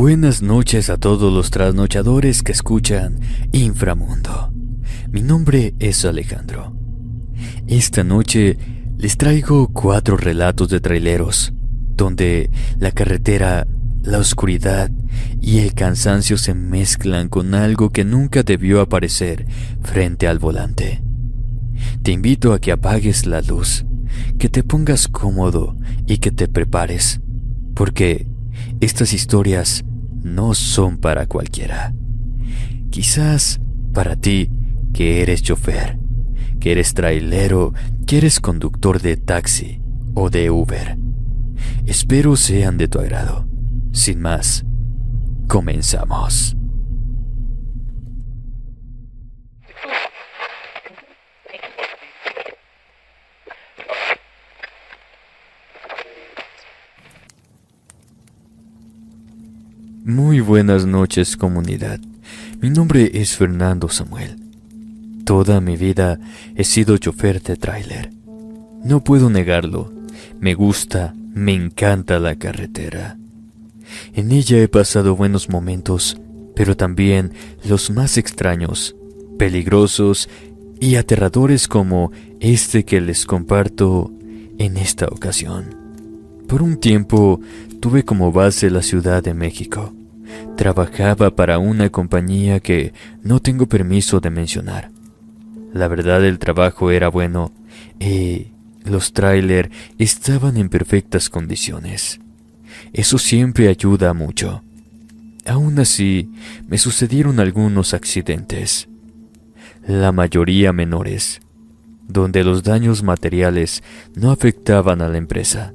Buenas noches a todos los trasnochadores que escuchan Inframundo. Mi nombre es Alejandro. Esta noche les traigo 4 relatos de traileros, donde la carretera, la oscuridad y el cansancio se mezclan con algo que nunca debió aparecer frente al volante. Te invito a que apagues la luz, que te pongas cómodo y que te prepares, porque estas historias no son para cualquiera. Quizás para ti que eres chofer, que eres trailero, que eres conductor de taxi o de Uber. Espero sean de tu agrado. Sin más, comenzamos. Muy buenas noches, comunidad. Mi nombre es Fernando Samuel. Toda mi vida he sido chofer de tráiler. No puedo negarlo. Me gusta, me encanta la carretera. En ella he pasado buenos momentos, pero también los más extraños, peligrosos y aterradores como este que les comparto en esta ocasión. Por un tiempo tuve como base la Ciudad de México. Trabajaba para una compañía que no tengo permiso de mencionar. La verdad, el trabajo era bueno y los tráiler estaban en perfectas condiciones. Eso siempre ayuda mucho. Aún así, me sucedieron algunos accidentes, la mayoría menores, donde los daños materiales no afectaban a la empresa,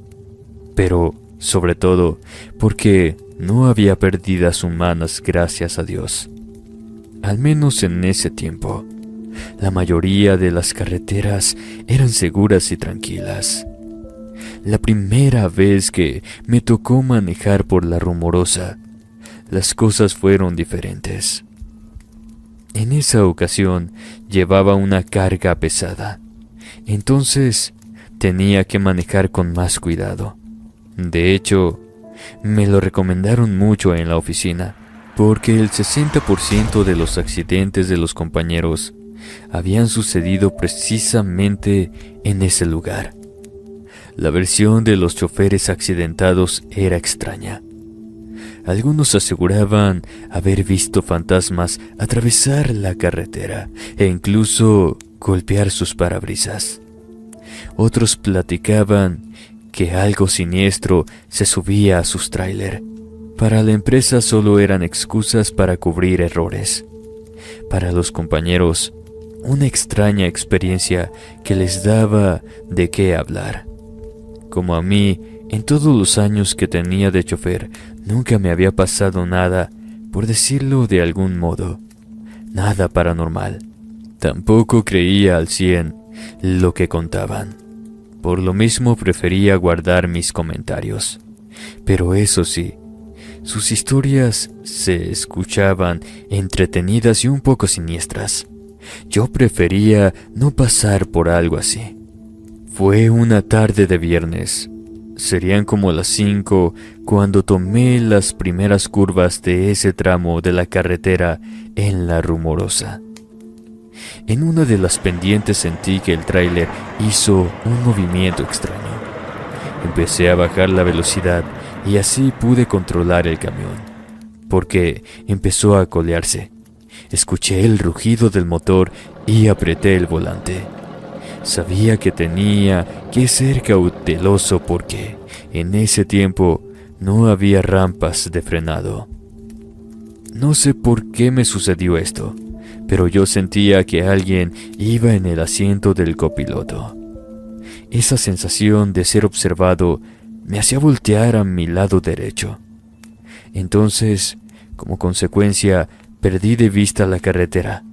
pero sobre todo porque no había pérdidas humanas, gracias a Dios. Al menos en ese tiempo, la mayoría de las carreteras eran seguras y tranquilas. La primera vez que me tocó manejar por la Rumorosa, las cosas fueron diferentes. En esa ocasión llevaba una carga pesada, entonces tenía que manejar con más cuidado. De hecho, me lo recomendaron mucho en la oficina, porque el 60% de los accidentes de los compañeros habían sucedido precisamente en ese lugar. La versión de los choferes accidentados era extraña. Algunos aseguraban haber visto fantasmas atravesar la carretera e incluso golpear sus parabrisas. Otros platicaban que algo siniestro se subía a sus tráiler. Para la empresa solo eran excusas para cubrir errores. Para los compañeros, una extraña experiencia que les daba de qué hablar. Como a mí, en todos los años que tenía de chofer, nunca me había pasado nada, por decirlo de algún modo. Nada paranormal. Tampoco creía al 100 lo que contaban. Por lo mismo prefería guardar mis comentarios. Pero eso sí, sus historias se escuchaban entretenidas y un poco siniestras. Yo prefería no pasar por algo así. Fue una tarde de viernes. Serían como las 5 cuando tomé las primeras curvas de ese tramo de la carretera en la Rumorosa. En una de las pendientes sentí que el tráiler hizo un movimiento extraño. Empecé a bajar la velocidad y así pude controlar el camión, porque empezó a colearse. Escuché el rugido del motor y apreté el volante. Sabía que tenía que ser cauteloso porque en ese tiempo no había rampas de frenado. No sé por qué me sucedió esto, pero yo sentía que alguien iba en el asiento del copiloto. Esa sensación de ser observado me hacía voltear a mi lado derecho. Entonces, como consecuencia, perdí de vista la carretera.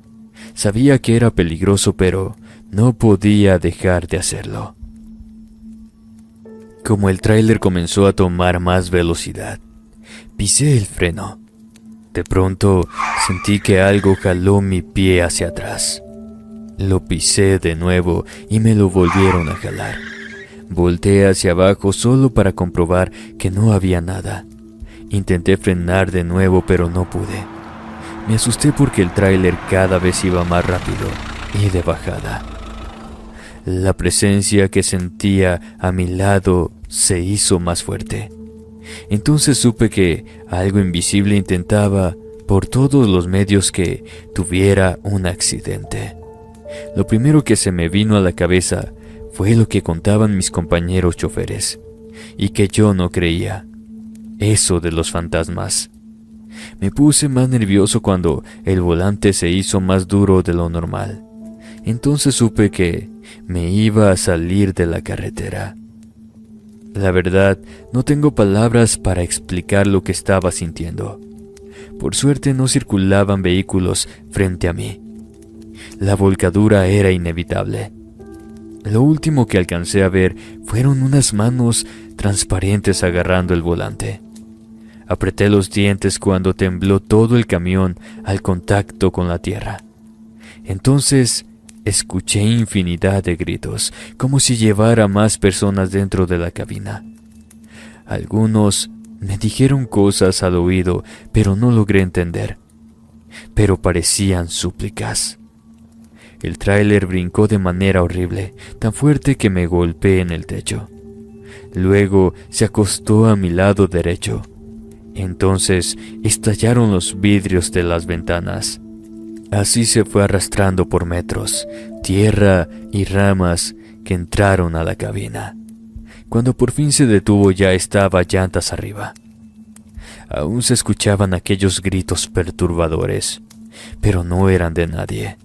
Sabía que era peligroso, pero no podía dejar de hacerlo. Como el tráiler comenzó a tomar más velocidad, pisé el freno. De pronto sentí que algo jaló mi pie hacia atrás. Lo pisé de nuevo y me lo volvieron a jalar. Volteé hacia abajo solo para comprobar que no había nada. Intenté frenar de nuevo, pero no pude. Me asusté porque el tráiler cada vez iba más rápido y de bajada. La presencia que sentía a mi lado se hizo más fuerte. Entonces supe que algo invisible intentaba por todos los medios que tuviera un accidente. Lo primero que se me vino a la cabeza fue lo que contaban mis compañeros choferes, y que yo no creía: eso de los fantasmas. Me puse más nervioso cuando el volante se hizo más duro de lo normal. Entonces supe que me iba a salir de la carretera. La verdad, no tengo palabras para explicar lo que estaba sintiendo. Por suerte no circulaban vehículos frente a mí. La volcadura era inevitable. Lo último que alcancé a ver fueron unas manos transparentes agarrando el volante. Apreté los dientes cuando tembló todo el camión al contacto con la tierra. Entonces escuché infinidad de gritos, como si llevara más personas dentro de la cabina. Algunos me dijeron cosas al oído, pero no logré entender. Pero parecían súplicas. El tráiler brincó de manera horrible, tan fuerte que me golpeé en el techo. Luego se acostó a mi lado derecho. Entonces estallaron los vidrios de las ventanas. Así se fue arrastrando por metros, tierra y ramas que entraron a la cabina. Cuando por fin se detuvo ya estaba llantas arriba. Aún se escuchaban aquellos gritos perturbadores, pero no eran de nadie.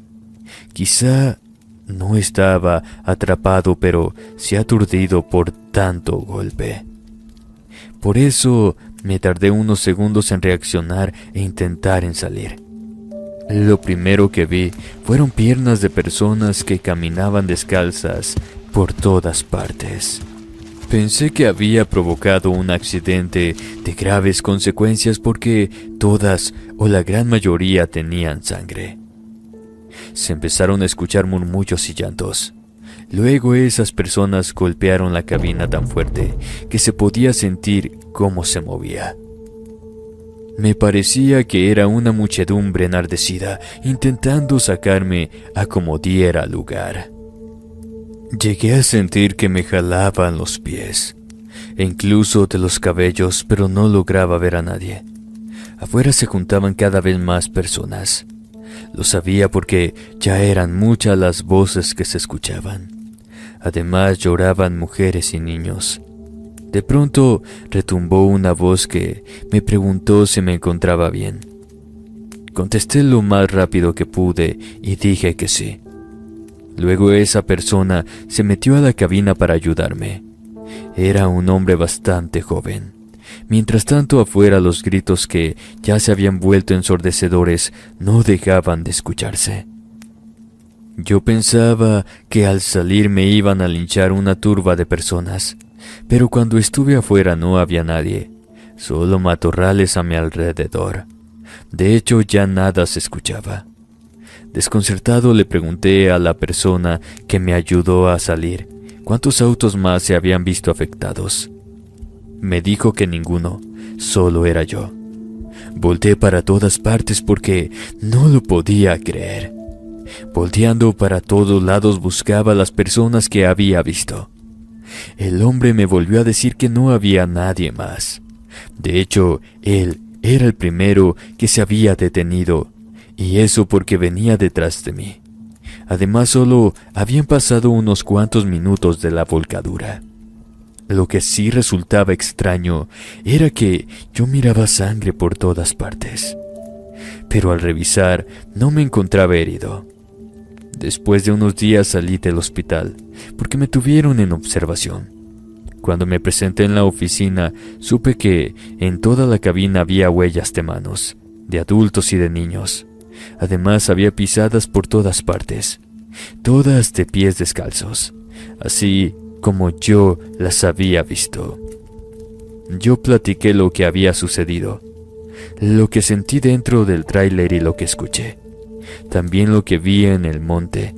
Quizá no estaba atrapado, pero sí aturdido por tanto golpe. Por eso me tardé unos segundos en reaccionar e intentar en salir. Lo primero que vi fueron piernas de personas que caminaban descalzas por todas partes. Pensé que había provocado un accidente de graves consecuencias porque todas o la gran mayoría tenían sangre. Se empezaron a escuchar murmullos y llantos. Luego esas personas golpearon la cabina tan fuerte que se podía sentir cómo se movía. Me parecía que era una muchedumbre enardecida intentando sacarme a como diera lugar. Llegué a sentir que me jalaban los pies, e incluso de los cabellos, pero no lograba ver a nadie. Afuera se juntaban cada vez más personas. Lo sabía porque ya eran muchas las voces que se escuchaban. Además lloraban mujeres y niños. De pronto retumbó una voz que me preguntó si me encontraba bien. Contesté lo más rápido que pude y dije que sí. Luego esa persona se metió a la cabina para ayudarme. Era un hombre bastante joven. Mientras tanto afuera los gritos que ya se habían vuelto ensordecedores no dejaban de escucharse. Yo pensaba que al salir me iban a linchar una turba de personas, pero cuando estuve afuera no había nadie, solo matorrales a mi alrededor. De hecho ya nada se escuchaba. Desconcertado le pregunté a la persona que me ayudó a salir cuántos autos más se habían visto afectados. Me dijo que ninguno, solo era yo. Volteé para todas partes porque no lo podía creer. Volteando para todos lados buscaba a las personas que había visto. El hombre me volvió a decir que no había nadie más. De hecho, él era el primero que se había detenido, y eso porque venía detrás de mí. Además, solo habían pasado unos cuantos minutos de la volcadura. Lo que sí resultaba extraño era que yo miraba sangre por todas partes. Pero al revisar, no me encontraba herido. Después de unos días salí del hospital, porque me tuvieron en observación. Cuando me presenté en la oficina, supe que en toda la cabina había huellas de manos, de adultos y de niños. Además había pisadas por todas partes, todas de pies descalzos, así como yo las había visto. Yo platiqué lo que había sucedido, lo que sentí dentro del tráiler y lo que escuché, también lo que vi en el monte.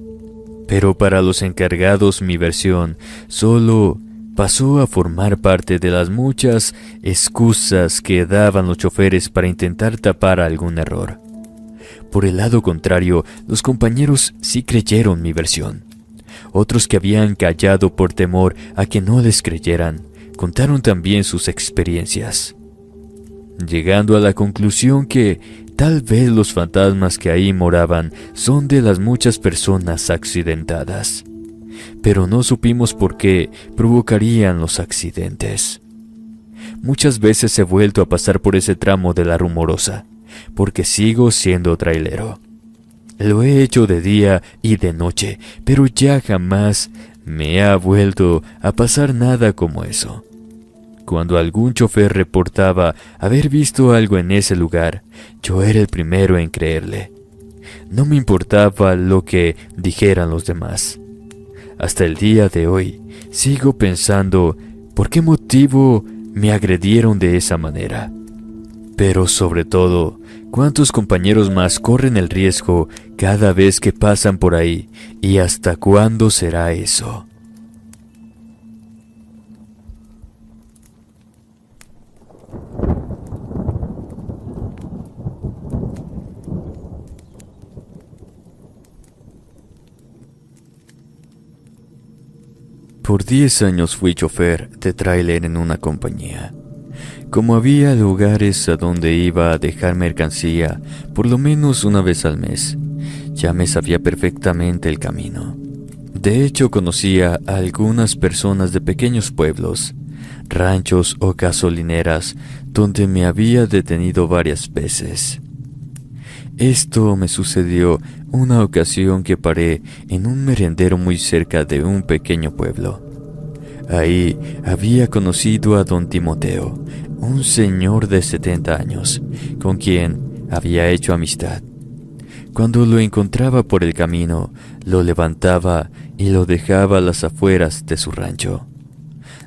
Pero para los encargados mi versión solo pasó a formar parte de las muchas excusas que daban los choferes para intentar tapar algún error. Por el lado contrario, los compañeros sí creyeron mi versión. Otros que habían callado por temor a que no les creyeran, contaron también sus experiencias, llegando a la conclusión que tal vez los fantasmas que ahí moraban son de las muchas personas accidentadas. Pero no supimos por qué provocarían los accidentes. Muchas veces he vuelto a pasar por ese tramo de la Rumorosa, porque sigo siendo trailero. Lo he hecho de día y de noche, pero ya jamás me ha vuelto a pasar nada como eso. Cuando algún chofer reportaba haber visto algo en ese lugar, yo era el primero en creerle. No me importaba lo que dijeran los demás. Hasta el día de hoy, sigo pensando por qué motivo me agredieron de esa manera. Pero sobre todo, ¿cuántos compañeros más corren el riesgo cada vez que pasan por ahí? ¿Y hasta cuándo será eso? Por 10 años fui chofer de tráiler en una compañía. Como había lugares a donde iba a dejar mercancía por lo menos una vez al mes, ya me sabía perfectamente el camino. De hecho, conocía a algunas personas de pequeños pueblos, ranchos o gasolineras donde me había detenido varias veces. Esto me sucedió una ocasión que paré en un merendero muy cerca de un pequeño pueblo. Ahí había conocido a don Timoteo, un señor de 70 años, con quien había hecho amistad. Cuando lo encontraba por el camino, lo levantaba y lo dejaba a las afueras de su rancho.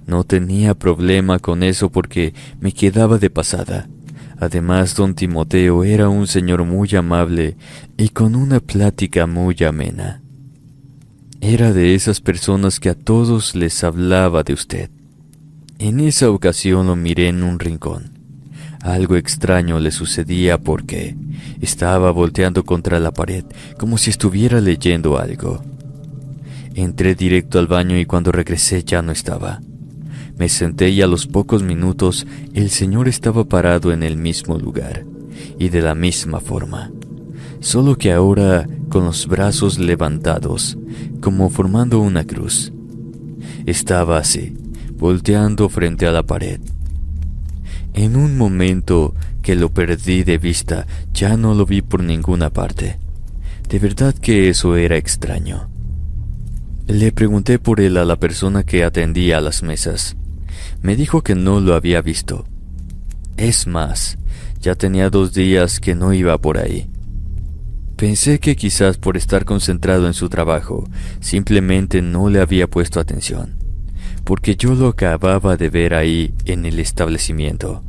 No tenía problema con eso porque me quedaba de pasada. Además, don Timoteo era un señor muy amable y con una plática muy amena. Era de esas personas que a todos les hablaba de usted. En esa ocasión lo miré en un rincón. Algo extraño le sucedía porque estaba volteando contra la pared como si estuviera leyendo algo. Entré directo al baño y cuando regresé ya no estaba. Me senté y a los pocos minutos el señor estaba parado en el mismo lugar y de la misma forma, solo que ahora con los brazos levantados, como formando una cruz. Estaba así, volteando frente a la pared. En un momento que lo perdí de vista, ya no lo vi por ninguna parte. De verdad que eso era extraño. Le pregunté por él a la persona que atendía a las mesas. Me dijo que no lo había visto. Es más, ya tenía 2 días que no iba por ahí. Pensé que quizás por estar concentrado en su trabajo, simplemente no le había puesto atención, porque yo lo acababa de ver ahí en el establecimiento.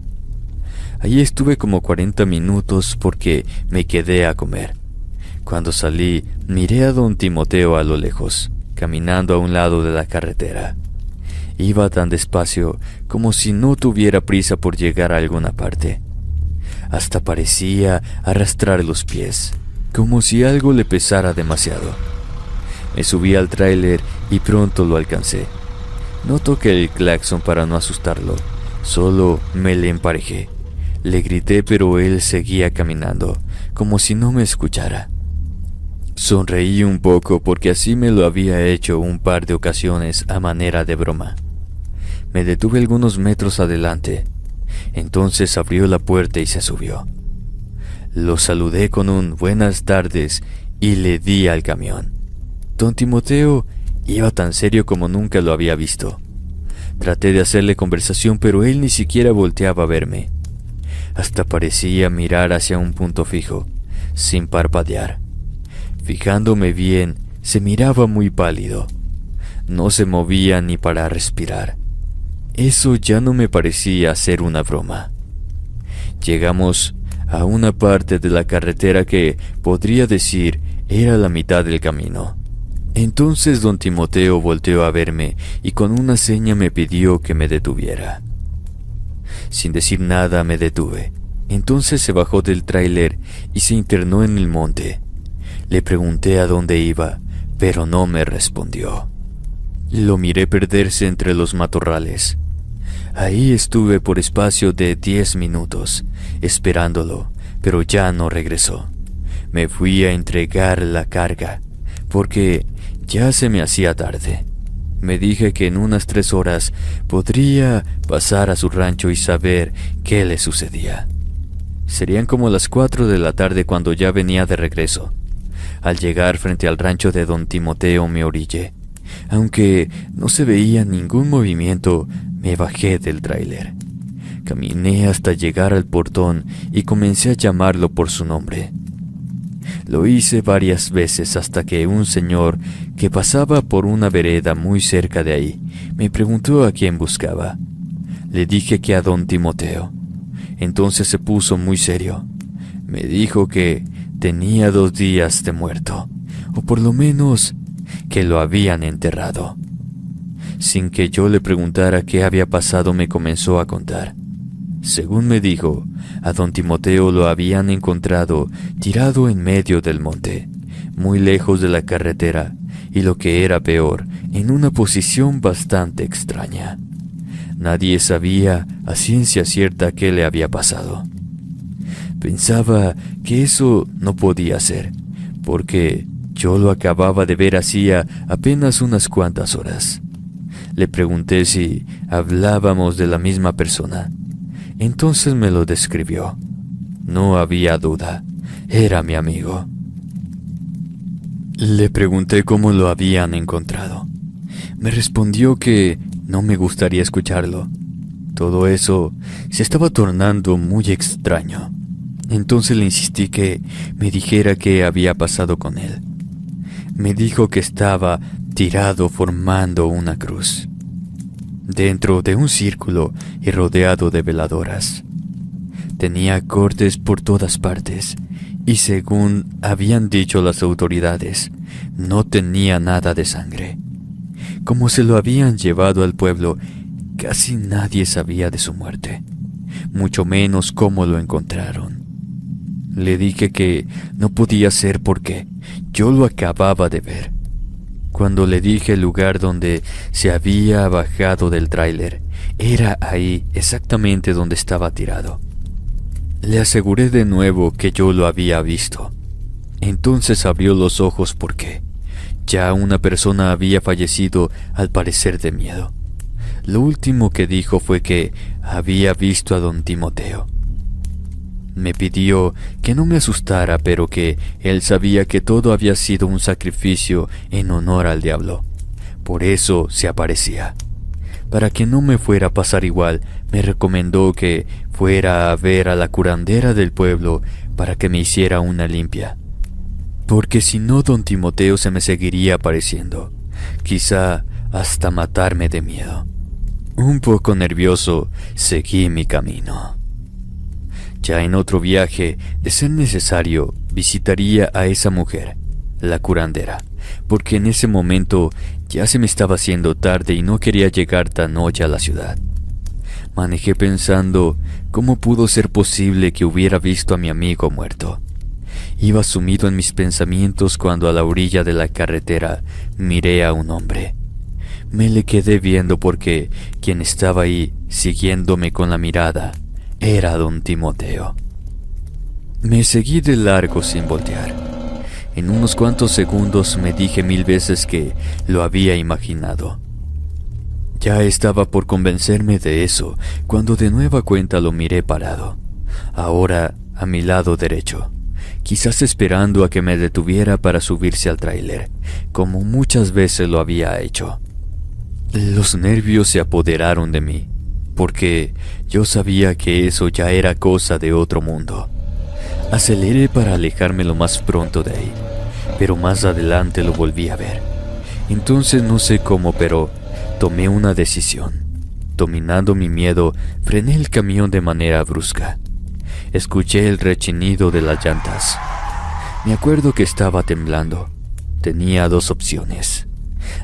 Allí estuve como 40 minutos porque me quedé a comer. Cuando salí, miré a don Timoteo a lo lejos, caminando a un lado de la carretera. Iba tan despacio como si no tuviera prisa por llegar a alguna parte. Hasta parecía arrastrar los pies, como si algo le pesara demasiado. Me subí al tráiler y pronto lo alcancé. No toqué el claxon para no asustarlo, solo me le emparejé. Le grité, pero él seguía caminando, como si no me escuchara. Sonreí un poco porque así me lo había hecho un par de ocasiones a manera de broma. Me detuve algunos metros adelante. Entonces abrió la puerta y se subió. Lo saludé con un buenas tardes y le di al camión. Don Timoteo iba tan serio como nunca lo había visto. Traté de hacerle conversación, pero él ni siquiera volteaba a verme. Hasta parecía mirar hacia un punto fijo, sin parpadear. Fijándome bien, se miraba muy pálido. No se movía ni para respirar. Eso ya no me parecía ser una broma. Llegamos a una parte de la carretera que podría decir era la mitad del camino. Entonces don Timoteo volteó a verme y con una seña me pidió que me detuviera. Sin decir nada me detuve. Entonces se bajó del tráiler y se internó en el monte. Le pregunté a dónde iba, pero no me respondió. Lo miré perderse entre los matorrales. Ahí estuve por espacio de 10 minutos, esperándolo, pero ya no regresó. Me fui a entregar la carga, porque ya se me hacía tarde. Me dije que en unas 3 horas podría pasar a su rancho y saber qué le sucedía. Serían como las 4 de la tarde cuando ya venía de regreso. Al llegar frente al rancho de don Timoteo me orillé. Aunque no se veía ningún movimiento, me bajé del tráiler. Caminé hasta llegar al portón y comencé a llamarlo por su nombre. Lo hice varias veces hasta que un señor que pasaba por una vereda muy cerca de ahí me preguntó a quién buscaba. Le dije que a don Timoteo. Entonces se puso muy serio. Me dijo que tenía 2 días de muerto, o por lo menos que lo habían enterrado. Sin que yo le preguntara qué había pasado, me comenzó a contar. Según me dijo, a don Timoteo lo habían encontrado tirado en medio del monte, muy lejos de la carretera, y lo que era peor, en una posición bastante extraña. Nadie sabía a ciencia cierta qué le había pasado. Pensaba que eso no podía ser, porque yo lo acababa de ver hacía apenas unas cuantas horas. Le pregunté si hablábamos de la misma persona. Entonces me lo describió. No había duda, era mi amigo. Le pregunté cómo lo habían encontrado. Me respondió que no me gustaría escucharlo. Todo eso se estaba tornando muy extraño. Entonces le insistí que me dijera qué había pasado con él. Me dijo que estaba tirado formando una cruz, dentro de un círculo y rodeado de veladoras. Tenía cortes por todas partes y, según habían dicho las autoridades, no tenía nada de sangre. Como se lo habían llevado al pueblo, casi nadie sabía de su muerte, mucho menos cómo lo encontraron. Le dije que no podía ser porque yo lo acababa de ver. Cuando le dije el lugar donde se había bajado del tráiler, era ahí exactamente donde estaba tirado. Le aseguré de nuevo que yo lo había visto. Entonces abrió los ojos porque ya una persona había fallecido, al parecer de miedo. Lo último que dijo fue que había visto a don Timoteo. Me pidió que no me asustara, pero que él sabía que todo había sido un sacrificio en honor al diablo. Por eso se aparecía. Para que no me fuera a pasar igual, me recomendó que fuera a ver a la curandera del pueblo para que me hiciera una limpia. Porque si no, don Timoteo se me seguiría apareciendo, quizá hasta matarme de miedo. Un poco nervioso, seguí mi camino. Ya en otro viaje, de ser necesario, visitaría a esa mujer, la curandera, porque en ese momento ya se me estaba haciendo tarde y no quería llegar tan noche a la ciudad. Manejé pensando cómo pudo ser posible que hubiera visto a mi amigo muerto. Iba sumido en mis pensamientos cuando a la orilla de la carretera miré a un hombre. Me le quedé viendo porque quien estaba ahí, siguiéndome con la mirada, era don Timoteo. Me seguí de largo sin voltear. En unos cuantos segundos me dije 1000 veces que lo había imaginado. Ya estaba por convencerme de eso, cuando de nueva cuenta lo miré parado, ahora a mi lado derecho, quizás esperando a que me detuviera para subirse al tráiler, como muchas veces lo había hecho. Los nervios se apoderaron de mí, porque yo sabía que eso ya era cosa de otro mundo. Aceleré para alejarme lo más pronto de ahí, pero más adelante lo volví a ver. Entonces no sé cómo, pero tomé una decisión. Dominando mi miedo, frené el camión de manera brusca. Escuché el rechinido de las llantas. Me acuerdo que estaba temblando. Tenía dos opciones: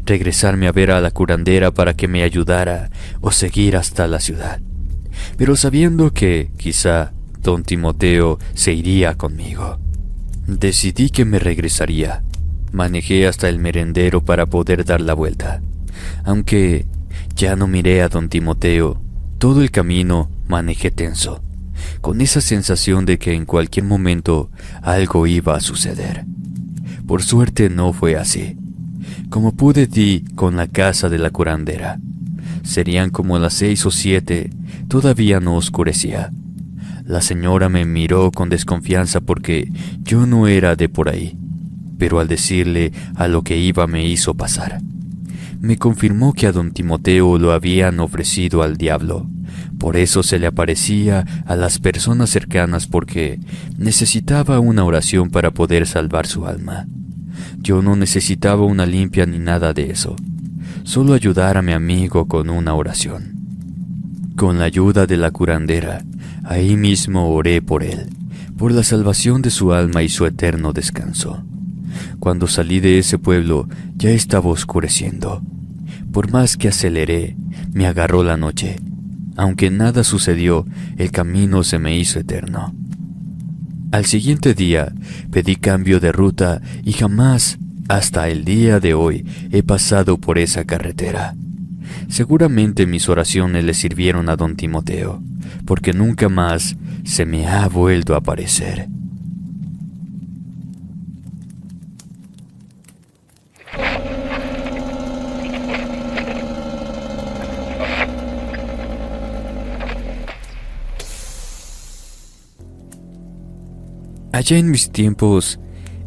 regresarme a ver a la curandera para que me ayudara o seguir hasta la ciudad. Pero sabiendo que quizá don Timoteo se iría conmigo, decidí que me regresaría. Manejé hasta el merendero para poder dar la vuelta. Aunque ya no miré a don Timoteo, todo el camino manejé tenso, con esa sensación de que en cualquier momento algo iba a suceder. Por suerte no fue así. Como pude di con la casa de la curandera. Serían como las 6 o 7, todavía no oscurecía. La señora me miró con desconfianza porque yo no era de por ahí, pero al decirle a lo que iba me hizo pasar. Me confirmó que a don Timoteo lo habían ofrecido al diablo. Por eso se le aparecía a las personas cercanas porque necesitaba una oración para poder salvar su alma. Yo no necesitaba una limpia ni nada de eso. Solo ayudar a mi amigo con una oración. Con la ayuda de la curandera, ahí mismo oré por él, por la salvación de su alma y su eterno descanso. Cuando salí de ese pueblo, ya estaba oscureciendo. Por más que aceleré, me agarró la noche. Aunque nada sucedió, el camino se me hizo eterno. Al siguiente día, pedí cambio de ruta y jamás, hasta el día de hoy, he pasado por esa carretera. Seguramente mis oraciones le sirvieron a don Timoteo, porque nunca más se me ha vuelto a aparecer. Allá en mis tiempos,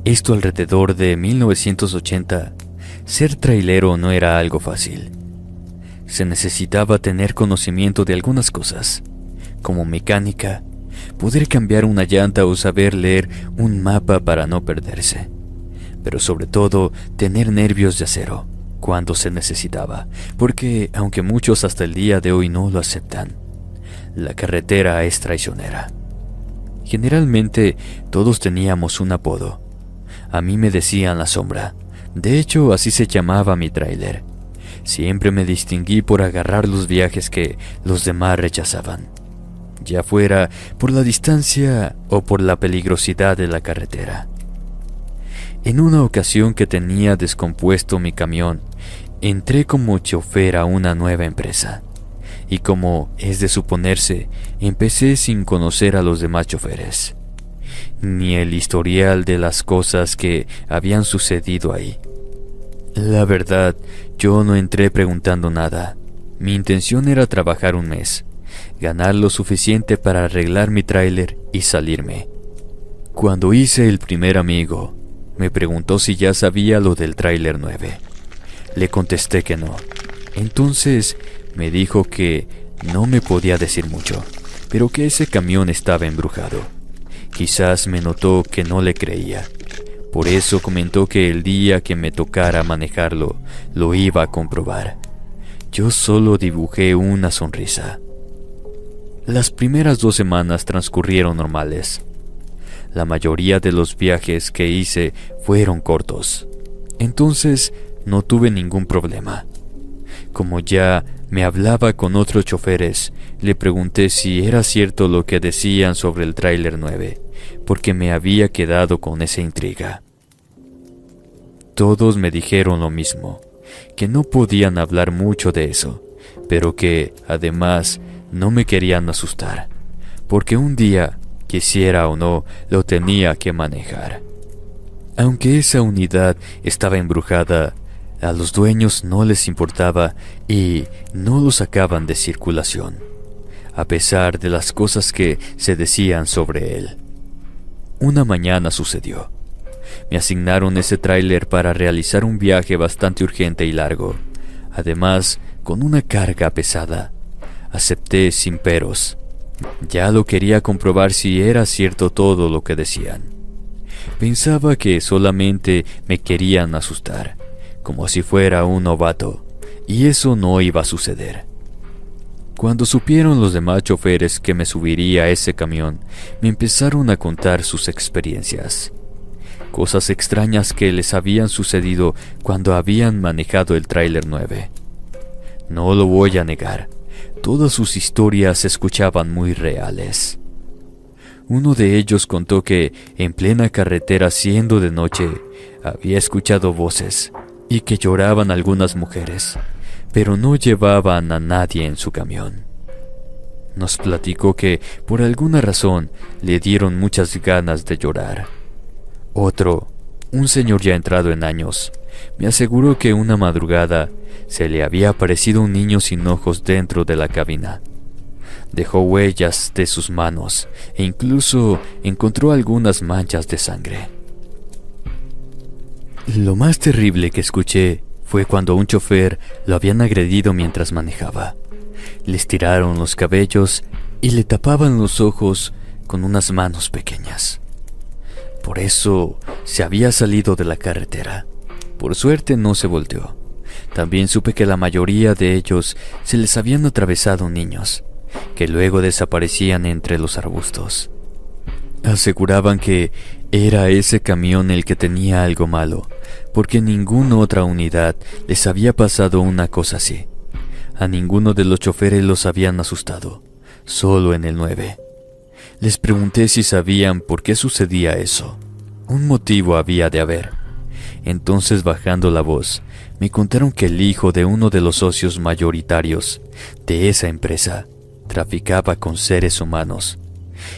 esto alrededor de 1980, ser trailero no era algo fácil. Se necesitaba tener conocimiento de algunas cosas, como mecánica, poder cambiar una llanta o saber leer un mapa para no perderse. Pero sobre todo, tener nervios de acero cuando se necesitaba, porque aunque muchos hasta el día de hoy no lo aceptan, la carretera es traicionera. Generalmente todos teníamos un apodo. A mí me decían La Sombra. De hecho, así se llamaba mi tráiler. Siempre me distinguí por agarrar los viajes que los demás rechazaban, ya fuera por la distancia o por la peligrosidad de la carretera. En una ocasión que tenía descompuesto mi camión, entré como chofer a una nueva empresa. Y como es de suponerse, empecé sin conocer a los demás choferes, ni el historial de las cosas que habían sucedido ahí. La verdad, yo no entré preguntando nada. Mi intención era trabajar un mes, ganar lo suficiente para arreglar mi tráiler y salirme. Cuando hice el primer amigo, me preguntó si ya sabía lo del tráiler 9. Le contesté que no. Entonces me dijo que no me podía decir mucho, pero que ese camión estaba embrujado. Quizás me notó que no le creía. Por eso comentó que el día que me tocara manejarlo, lo iba a comprobar. Yo solo dibujé una sonrisa. Las primeras 2 semanas transcurrieron normales. La mayoría de los viajes que hice fueron cortos. Entonces no tuve ningún problema. Como ya me hablaba con otros choferes, le pregunté si era cierto lo que decían sobre el tráiler 9, porque me había quedado con esa intriga. Todos me dijeron lo mismo, que no podían hablar mucho de eso, pero que, además, no me querían asustar, porque un día, quisiera o no, lo tenía que manejar. Aunque esa unidad estaba embrujada, a los dueños no les importaba y no lo sacaban de circulación, a pesar de las cosas que se decían sobre él. Una mañana sucedió. Me asignaron ese tráiler para realizar un viaje bastante urgente y largo, además con una carga pesada. Acepté sin peros. Ya lo quería comprobar si era cierto todo lo que decían. Pensaba que solamente me querían asustar, como si fuera un novato, y eso no iba a suceder. Cuando supieron los demás choferes que me subiría a ese camión, me empezaron a contar sus experiencias. cosas extrañas que les habían sucedido cuando habían manejado el tráiler 9. No lo voy a negar, todas sus historias se escuchaban muy reales. Uno de ellos contó que, en plena carretera siendo de noche, había escuchado voces y que lloraban algunas mujeres, pero no llevaban a nadie en su camión. Nos platicó que, por alguna razón, le dieron muchas ganas de llorar. Otro, un señor ya entrado en años, me aseguró que una madrugada se le había aparecido un niño sin ojos dentro de la cabina. Dejó huellas de sus manos e incluso encontró algunas manchas de sangre. Lo más terrible que escuché fue cuando a un chofer lo habían agredido mientras manejaba. Le estiraron los cabellos y le tapaban los ojos con unas manos pequeñas. Por eso se había salido de la carretera. Por suerte no se volteó. También supe que la mayoría de ellos se les habían atravesado niños, que luego desaparecían entre los arbustos. Aseguraban que era ese camión el que tenía algo malo, porque en ninguna otra unidad les había pasado una cosa así. A ninguno de los choferes los habían asustado, solo en el 9. Les pregunté si sabían por qué sucedía eso. Un motivo había de haber. Entonces, bajando la voz, me contaron que el hijo de uno de los socios mayoritarios de esa empresa traficaba con seres humanos,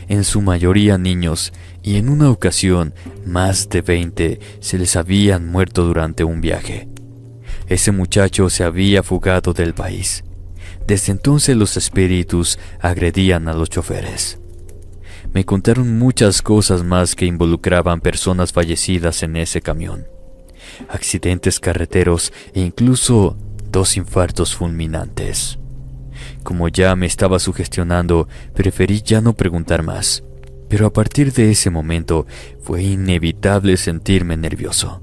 en su mayoría niños, y en una ocasión más de 20 se les habían muerto durante un viaje. Ese muchacho se había fugado del país. Desde entonces los espíritus agredían a los choferes. Me contaron muchas cosas más que involucraban personas fallecidas en ese camión, accidentes carreteros e incluso 2 infartos fulminantes. Como ya me estaba sugestionando, preferí ya no preguntar más, pero a partir de ese momento fue inevitable sentirme nervioso,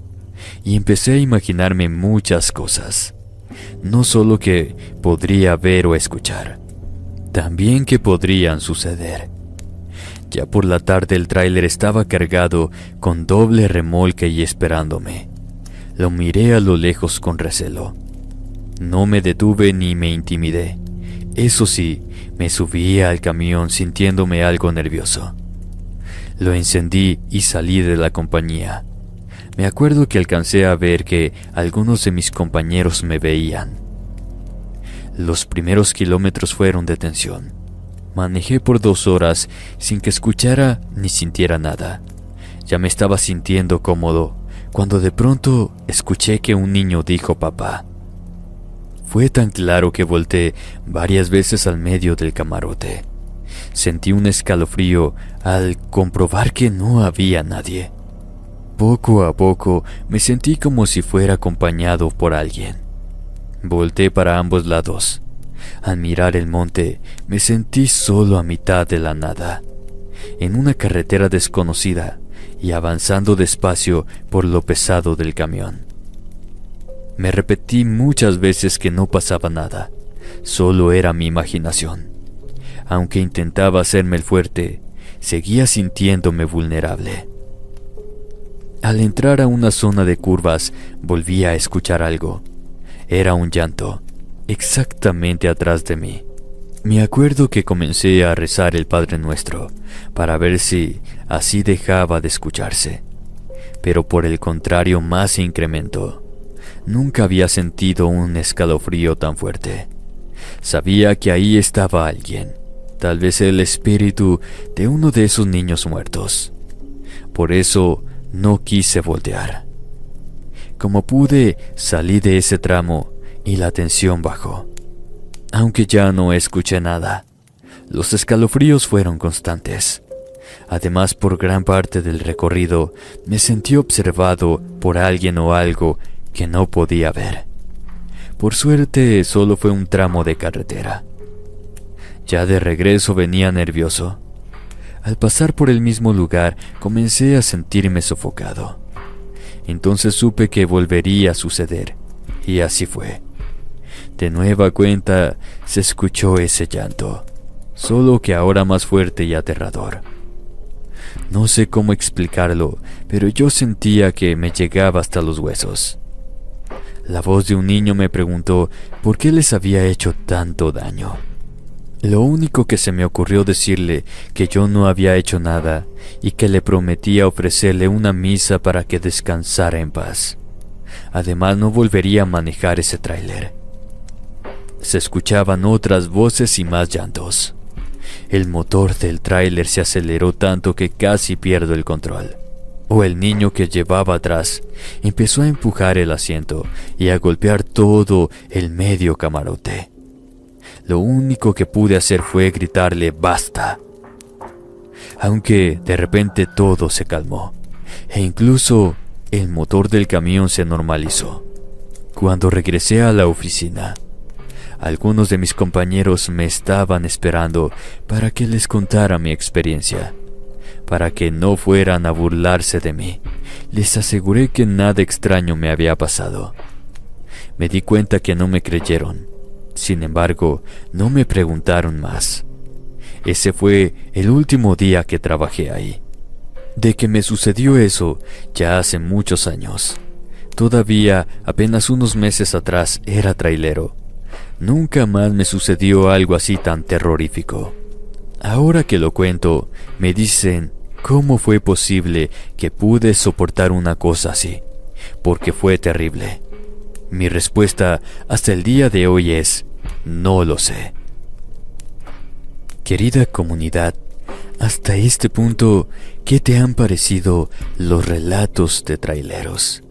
y empecé a imaginarme muchas cosas, no solo que podría ver o escuchar, también que podrían suceder. Ya por la tarde el tráiler estaba cargado con doble remolque y esperándome. Lo miré a lo lejos con recelo. No me detuve ni me intimidé. Eso sí, me subí al camión sintiéndome algo nervioso. Lo encendí y salí de la compañía. Me acuerdo que alcancé a ver que algunos de mis compañeros me veían. Los primeros kilómetros fueron de tensión. Manejé por 2 horas sin que escuchara ni sintiera nada. Ya me estaba sintiendo cómodo cuando de pronto escuché que un niño dijo papá. Fue tan claro que volteé varias veces al medio del camarote. Sentí un escalofrío al comprobar que no había nadie. Poco a poco me sentí como si fuera acompañado por alguien. Volteé para ambos lados. Al mirar el monte, me sentí solo a mitad de la nada, en una carretera desconocida y avanzando despacio por lo pesado del camión. Me repetí muchas veces que no pasaba nada, solo era mi imaginación. Aunque intentaba hacerme el fuerte, seguía sintiéndome vulnerable. Al entrar a una zona de curvas, volví a escuchar algo. Era un llanto, exactamente atrás de mí. Me acuerdo que comencé a rezar el Padre Nuestro para ver si así dejaba de escucharse, pero por el contrario más se incrementó. Nunca había sentido un escalofrío tan fuerte. Sabía que ahí estaba alguien, tal vez el espíritu de uno de esos niños muertos. Por eso no quise voltear. Como pude, salí de ese tramo y la tensión bajó. Aunque ya no escuché nada, los escalofríos fueron constantes. Además, por gran parte del recorrido, me sentí observado por alguien o algo que no podía ver. Por suerte, solo fue un tramo de carretera. Ya de regreso venía nervioso. Al pasar por el mismo lugar, comencé a sentirme sofocado. Entonces supe que volvería a suceder, y así fue. De nueva cuenta, se escuchó ese llanto, solo que ahora más fuerte y aterrador. No sé cómo explicarlo, pero yo sentía que me llegaba hasta los huesos. La voz de un niño me preguntó por qué les había hecho tanto daño. Lo único que se me ocurrió decirle que yo no había hecho nada y que le prometía ofrecerle una misa para que descansara en paz. Además, no volvería a manejar ese tráiler. Se escuchaban otras voces y más llantos. El motor del tráiler se aceleró tanto que casi pierdo el control. El niño que llevaba atrás empezó a empujar el asiento y a golpear todo el medio camarote. Lo único que pude hacer fue gritarle ¡basta! Aunque de repente todo se calmó e incluso el motor del camión se normalizó. Cuando regresé a la oficina, algunos de mis compañeros me estaban esperando para que les contara mi experiencia, para que no fueran a burlarse de mí. Les aseguré que nada extraño me había pasado. Me di cuenta que no me creyeron. Sin embargo, no me preguntaron más. Ese fue el último día que trabajé ahí. De que me sucedió eso ya hace muchos años. Todavía apenas unos meses atrás era trailero. Nunca más me sucedió algo así tan terrorífico. Ahora que lo cuento, me dicen cómo fue posible que pude soportar una cosa así, porque fue terrible. Mi respuesta hasta el día de hoy es, no lo sé. Querida comunidad, hasta este punto, ¿qué te han parecido los relatos de traileros?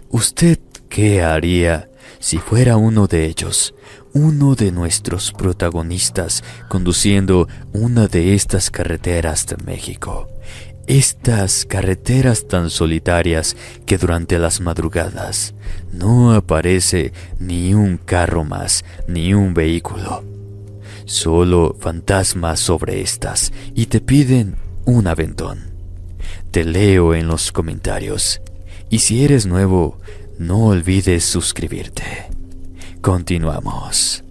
¿Usted qué haría si fuera uno de ellos, uno de nuestros protagonistas conduciendo una de estas carreteras de México? Estas carreteras tan solitarias que durante las madrugadas no aparece ni un carro más, ni un vehículo. Solo fantasmas sobre estas y te piden un aventón. Te leo en los comentarios. Y si eres nuevo, no olvides suscribirte. Continuamos.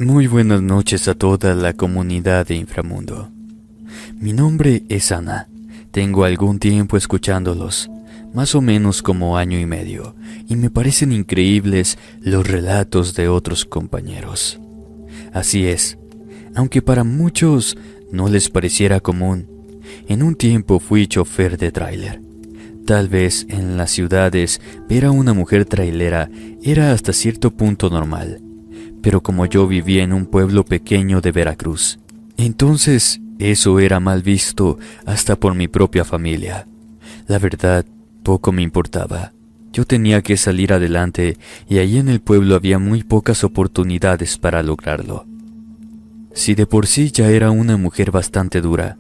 Muy buenas noches a toda la comunidad de Inframundo. Mi nombre es Ana. Tengo algún tiempo escuchándolos, más o menos como año y medio, y me parecen increíbles los relatos de otros compañeros. Así es, aunque para muchos no les pareciera común, en un tiempo fui chofer de tráiler. Tal vez en las ciudades ver a una mujer trailera era hasta cierto punto normal, pero como yo vivía en un pueblo pequeño de Veracruz, entonces eso era mal visto hasta por mi propia familia. La verdad, poco me importaba. Yo tenía que salir adelante y allí en el pueblo había muy pocas oportunidades para lograrlo. Si de por sí ya era una mujer bastante dura,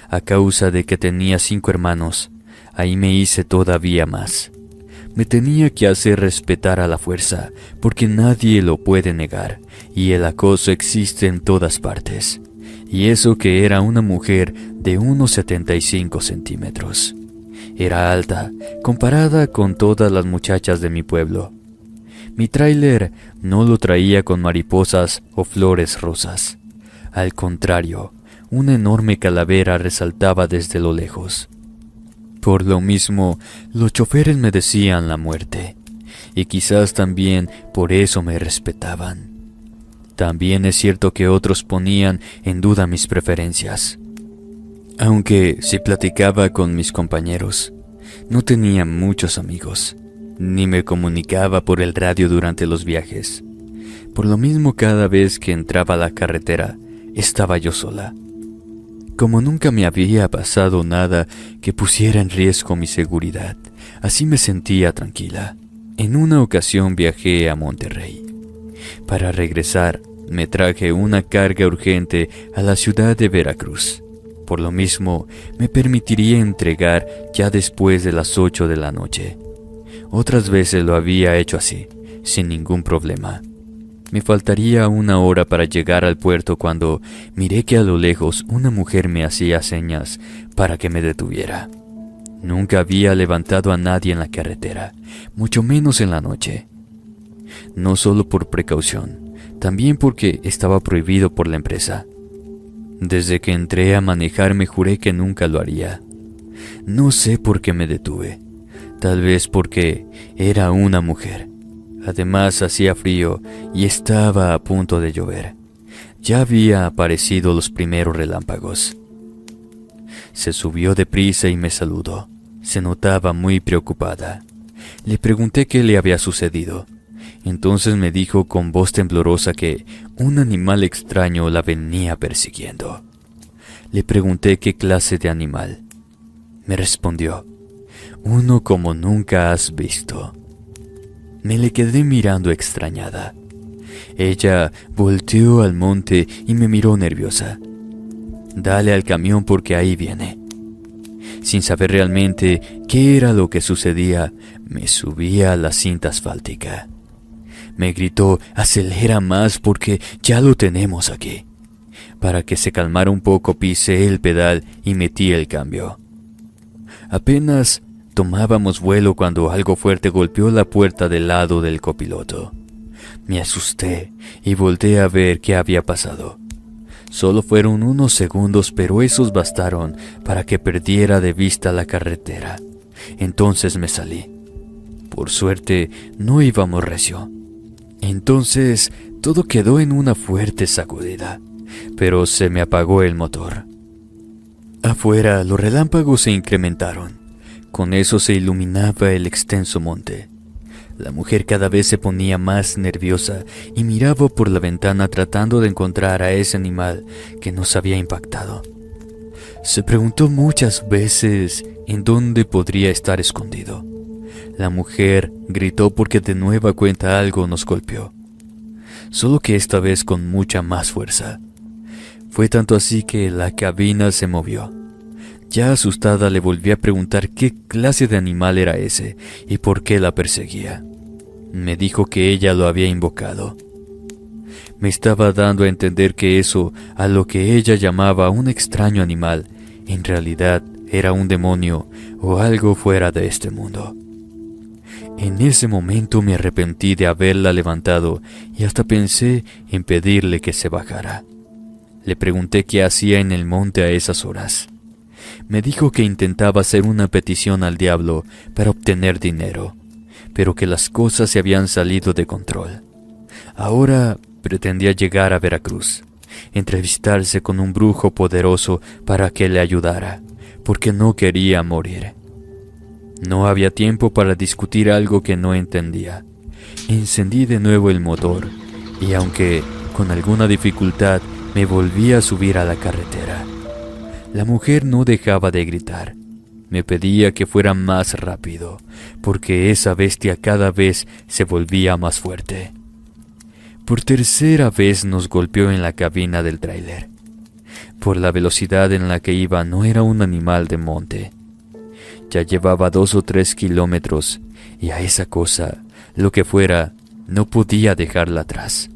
a causa de que tenía 5 hermanos, ahí me hice todavía más. Me tenía que hacer respetar a la fuerza, porque nadie lo puede negar, y el acoso existe en todas partes. Y eso que era una mujer de unos 75 centímetros. Era alta, comparada con todas las muchachas de mi pueblo. Mi tráiler no lo traía con mariposas o flores rosas. Al contrario, una enorme calavera resaltaba desde lo lejos. Por lo mismo, los choferes me decían la muerte, y quizás también por eso me respetaban. También es cierto que otros ponían en duda mis preferencias. Aunque si platicaba con mis compañeros, no tenía muchos amigos, ni me comunicaba por el radio durante los viajes. Por lo mismo, cada vez que entraba a la carretera, estaba yo sola. Como nunca me había pasado nada que pusiera en riesgo mi seguridad, así me sentía tranquila. En una ocasión viajé a Monterrey. Para regresar, me traje una carga urgente a la ciudad de Veracruz. Por lo mismo, me permitiría entregar ya después de las 8 de la noche. Otras veces lo había hecho así, sin ningún problema. Me faltaría 1 hora para llegar al puerto cuando miré que a lo lejos una mujer me hacía señas para que me detuviera. Nunca había levantado a nadie en la carretera, mucho menos en la noche. No solo por precaución, también porque estaba prohibido por la empresa. Desde que entré a manejar me juré que nunca lo haría. No sé por qué me detuve, tal vez porque era una mujer. Además hacía frío y estaba a punto de llover. Ya había aparecido los primeros relámpagos. Se subió deprisa y me saludó. Se notaba muy preocupada. Le pregunté qué le había sucedido. Entonces me dijo con voz temblorosa que un animal extraño la venía persiguiendo. Le pregunté qué clase de animal. Me respondió, uno como nunca has visto. Me le quedé mirando extrañada. Ella volteó al monte y me miró nerviosa. Dale al camión porque ahí viene. Sin saber realmente qué era lo que sucedía, me subí a la cinta asfáltica. Me gritó, acelera más porque ya lo tenemos aquí. Para que se calmara un poco pisé el pedal y metí el cambio. Apenas tomábamos vuelo cuando algo fuerte golpeó la puerta del lado del copiloto. Me asusté y volteé a ver qué había pasado. Solo fueron unos segundos, pero esos bastaron para que perdiera de vista la carretera. Entonces me salí. Por suerte, no íbamos recio. Entonces, todo quedó en una fuerte sacudida, pero se me apagó el motor. Afuera, los relámpagos se incrementaron. Con eso se iluminaba el extenso monte. La mujer cada vez se ponía más nerviosa y miraba por la ventana tratando de encontrar a ese animal que nos había impactado. Se preguntó muchas veces en dónde podría estar escondido. La mujer gritó porque de nueva cuenta algo nos golpeó, solo que esta vez con mucha más fuerza. Fue tanto así que la cabina se movió. Ya asustada le volví a preguntar qué clase de animal era ese y por qué la perseguía. Me dijo que ella lo había invocado. Me estaba dando a entender que eso, a lo que ella llamaba un extraño animal, en realidad era un demonio o algo fuera de este mundo. En ese momento me arrepentí de haberla levantado y hasta pensé en pedirle que se bajara. Le pregunté qué hacía en el monte a esas horas. Me dijo que intentaba hacer una petición al diablo para obtener dinero, pero que las cosas se habían salido de control. Ahora pretendía llegar a Veracruz, entrevistarse con un brujo poderoso para que le ayudara, porque no quería morir. No había tiempo para discutir algo que no entendía. Encendí de nuevo el motor y aunque con alguna dificultad me volví a subir a la carretera. La mujer no dejaba de gritar. Me pedía que fuera más rápido, porque esa bestia cada vez se volvía más fuerte. Por tercera vez nos golpeó en la cabina del tráiler. Por la velocidad en la que iba no era un animal de monte. Ya llevaba 2 o 3 kilómetros y a esa cosa, lo que fuera, no podía dejarla atrás.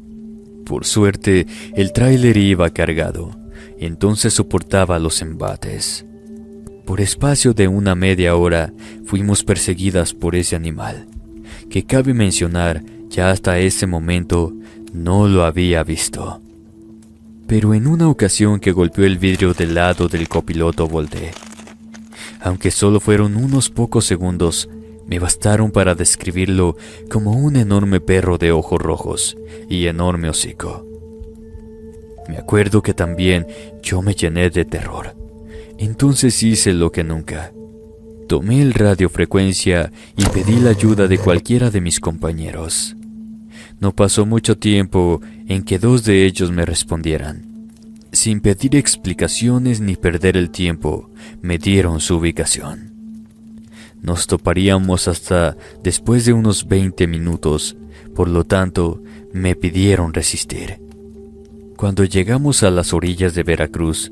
Por suerte, el tráiler iba cargado, entonces soportaba los embates. Por espacio de una media hora fuimos perseguidas por ese animal, que cabe mencionar, ya hasta ese momento no lo había visto. Pero en una ocasión que golpeó el vidrio del lado del copiloto volteé. Aunque solo fueron unos pocos segundos, me bastaron para describirlo como un enorme perro de ojos rojos y enorme hocico. Me acuerdo que también yo me llené de terror. Entonces hice lo que nunca. Tomé el radiofrecuencia y pedí la ayuda de cualquiera de mis compañeros. No pasó mucho tiempo en que 2 de ellos me respondieran. Sin pedir explicaciones ni perder el tiempo, me dieron su ubicación. Nos toparíamos hasta después de unos 20 minutos, por lo tanto, me pidieron resistir. Cuando llegamos a las orillas de Veracruz,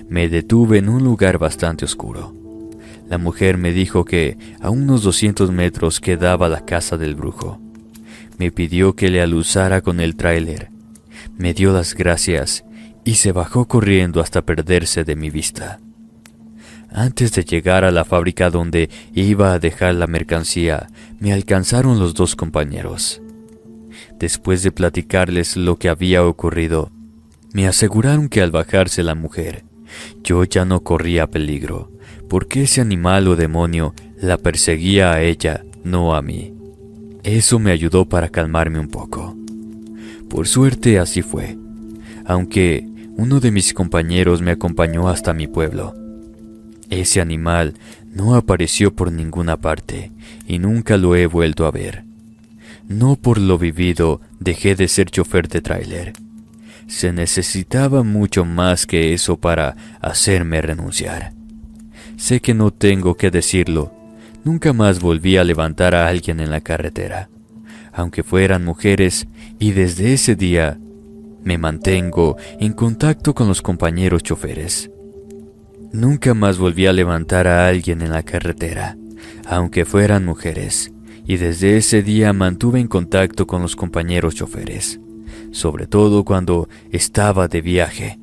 me detuve en un lugar bastante oscuro. La mujer me dijo que a unos 200 metros quedaba la casa del brujo. Me pidió que le alusara con el tráiler. Me dio las gracias y se bajó corriendo hasta perderse de mi vista. Antes de llegar a la fábrica donde iba a dejar la mercancía, me alcanzaron los dos compañeros. Después de platicarles lo que había ocurrido, me aseguraron que al bajarse la mujer, yo ya no corría peligro, porque ese animal o demonio la perseguía a ella, no a mí. Eso me ayudó para calmarme un poco. Por suerte así fue, aunque uno de mis compañeros me acompañó hasta mi pueblo. Ese animal no apareció por ninguna parte y nunca lo he vuelto a ver. No por lo vivido dejé de ser chofer de tráiler. Se necesitaba mucho más que eso para hacerme renunciar. Sé que no tengo que decirlo. Nunca más volví a levantar a alguien en la carretera, aunque fueran mujeres, y desde ese día me mantengo en contacto con los compañeros choferes. Nunca más volví a levantar a alguien en la carretera, aunque fueran mujeres, y desde ese día mantuve en contacto con los compañeros choferes, sobre todo cuando estaba de viaje.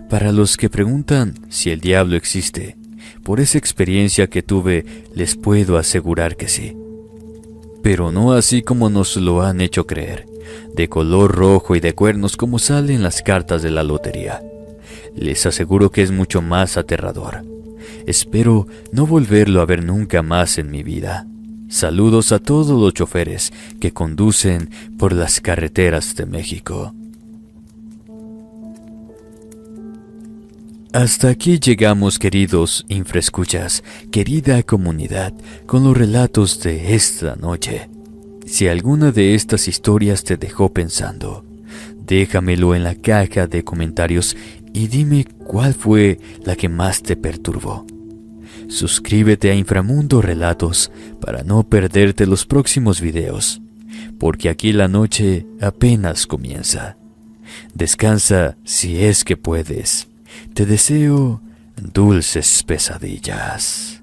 Para los que preguntan si el diablo existe, por esa experiencia que tuve, les puedo asegurar que sí. Pero no así como nos lo han hecho creer, de color rojo y de cuernos como salen las cartas de la lotería. Les aseguro que es mucho más aterrador. Espero no volverlo a ver nunca más en mi vida. Saludos a todos los choferes que conducen por las carreteras de México. Hasta aquí llegamos, queridos infraescuchas, querida comunidad, con los relatos de esta noche. Si alguna de estas historias te dejó pensando, déjamelo en la caja de comentarios y dime cuál fue la que más te perturbó. Suscríbete a Inframundo Relatos para no perderte los próximos videos, porque aquí la noche apenas comienza. Descansa si es que puedes. Te deseo dulces pesadillas.